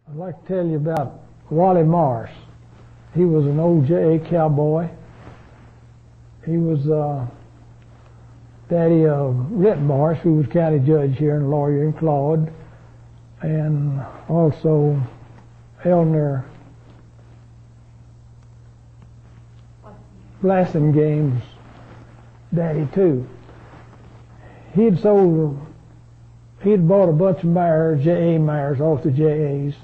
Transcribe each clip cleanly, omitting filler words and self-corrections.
I'd like to tell you about Wally Morris. He was an old J.A. cowboy. He was daddy of Rhett Morris, who was county judge here and lawyer in Claude, and also Eleanor Blassingame's daddy too. He'd bought a bunch of mares, J.A. mares, off the J.A.'s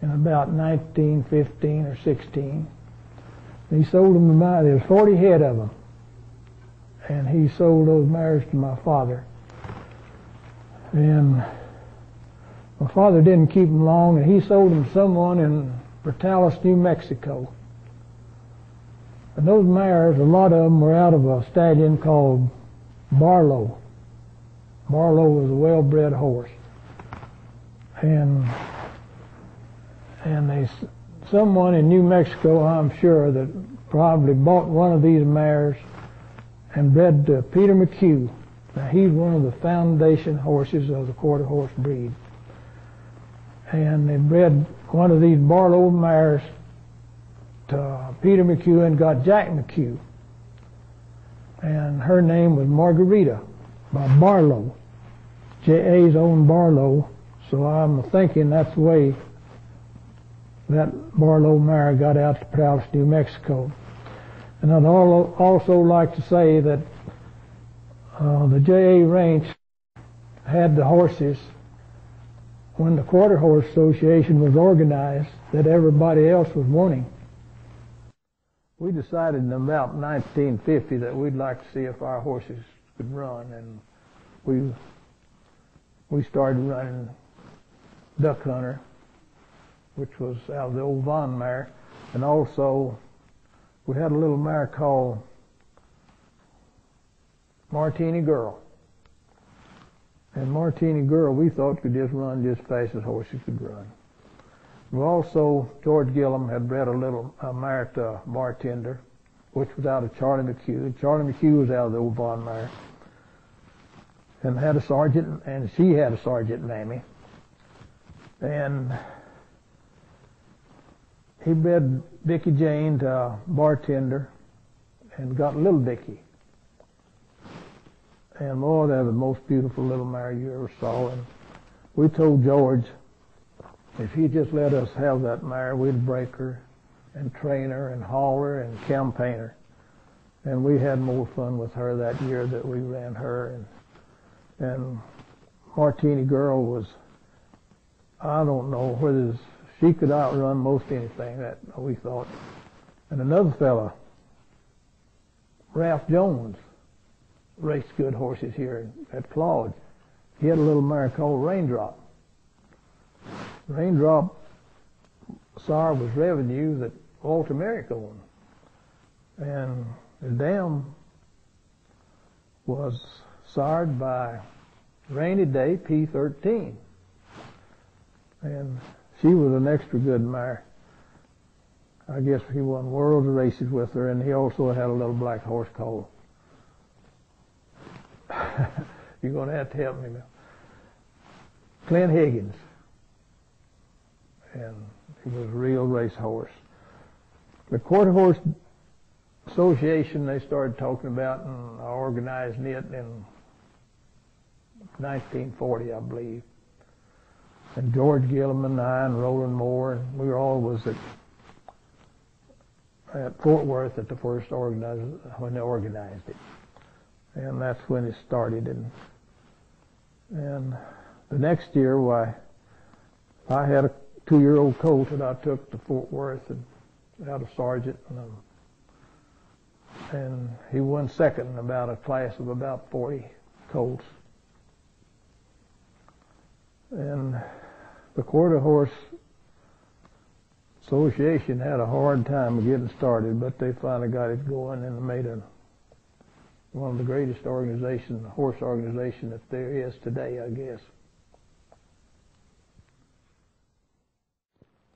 in about 1915 or 16. He sold them to there was 40 head of them. And he sold those mares to my father. And my father didn't keep them long, and he sold them to someone in Portales, New Mexico. And those mares, a lot of them were out of a stallion called Barlow. Barlow was a well-bred horse. And someone in New Mexico, I'm sure, that probably bought one of these mares and bred Peter McHugh. Now, he's one of the foundation horses of the quarter horse breed. And they bred one of these Barlow mares to Peter McHugh and got Jack McHugh. And her name was Margarita by Barlow. J.A.'s own Barlow, so I'm thinking that's the way that Barlow mare got out to Portales, New Mexico. And I'd also like to say that the J.A. ranch had the horses when the Quarter Horse Association was organized that everybody else was wanting. We decided in about 1950 that we'd like to see if our horses could run, and we started running Duck Hunter, which was out of the old Vaughn mare, and also we had a little mare called Martini Girl. And Martini Girl, we thought, could just run just as fast as horses could run. We also, George Gillum had bred a mare to Bartender, which was out of Charlie McHugh. Charlie McHugh was out of the old Vaughn mare, and had a sergeant, and she had a Sergeant Mammy. And he bred Dickie Jane to Bartender and got Little Dickie. And boy, they're the most beautiful little mare you ever saw. And we told George if he just let us have that mare, we'd break her and train her and haul her and campaign her. And we had more fun with her that year that we ran her. And Martini Girl was, I don't know whether she could outrun most anything that we thought. And another fella, Ralph Jones, raced good horses here at Claude. He had a little mare called Raindrop. Raindrop sire was Revenue that Walter Merrick owned. And the dam was sired by Rainy Day P13. And she was an extra good mare. I guess he won world races with her, and he also had a little black horse called you're going to have to help me now. Clint Higgins. And he was a real race horse. The Quarter Horse Association, they started talking about and organizing it in 1940, I believe. And George Gillum and I and Roland Moore, and we were always at Fort Worth at the first when they organized it. And that's when it started. And the next year, why, I had a 2-year-old colt that I took to Fort Worth and out of Sergeant, and he won second in about a class of about 40 colts. And the Quarter Horse Association had a hard time of getting started, but they finally got it going and made one of the greatest horse organization that there is today, I guess.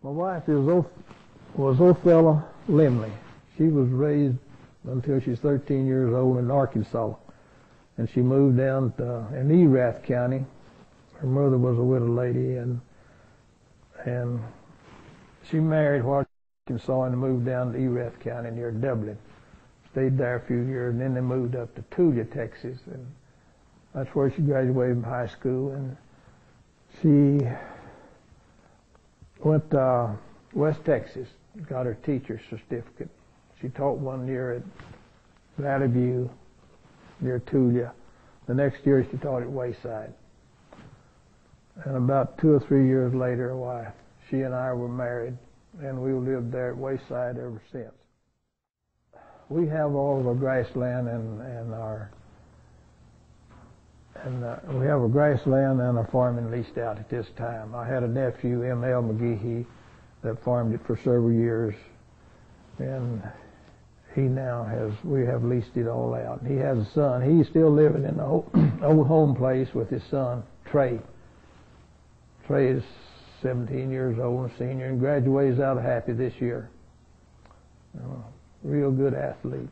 My wife was Othella Limley. She was raised until she was 13 years old in Arkansas, and she moved down in Erath County. Her mother was a widow lady, and and she married while in Arkansas and moved down to Erath County near Dublin. Stayed there a few years, and then they moved up to Tulia, Texas, and that's where she graduated from high school. And she went to West Texas, got her teacher's certificate. She taught 1 year at Valley View near Tulia. The next year she taught at Wayside. And about 2 or 3 years later, why, she and I were married, and we lived there at Wayside ever since. We have all of our grassland we have a grassland and a farming leased out at this time. I had a nephew, Melton McGehee, that farmed it for several years, and we have leased it all out. He has a son. He's still living in the old home place with his son, Trey. Trey is 17 years old, a senior, and graduates out of Happy this year. Real good athlete.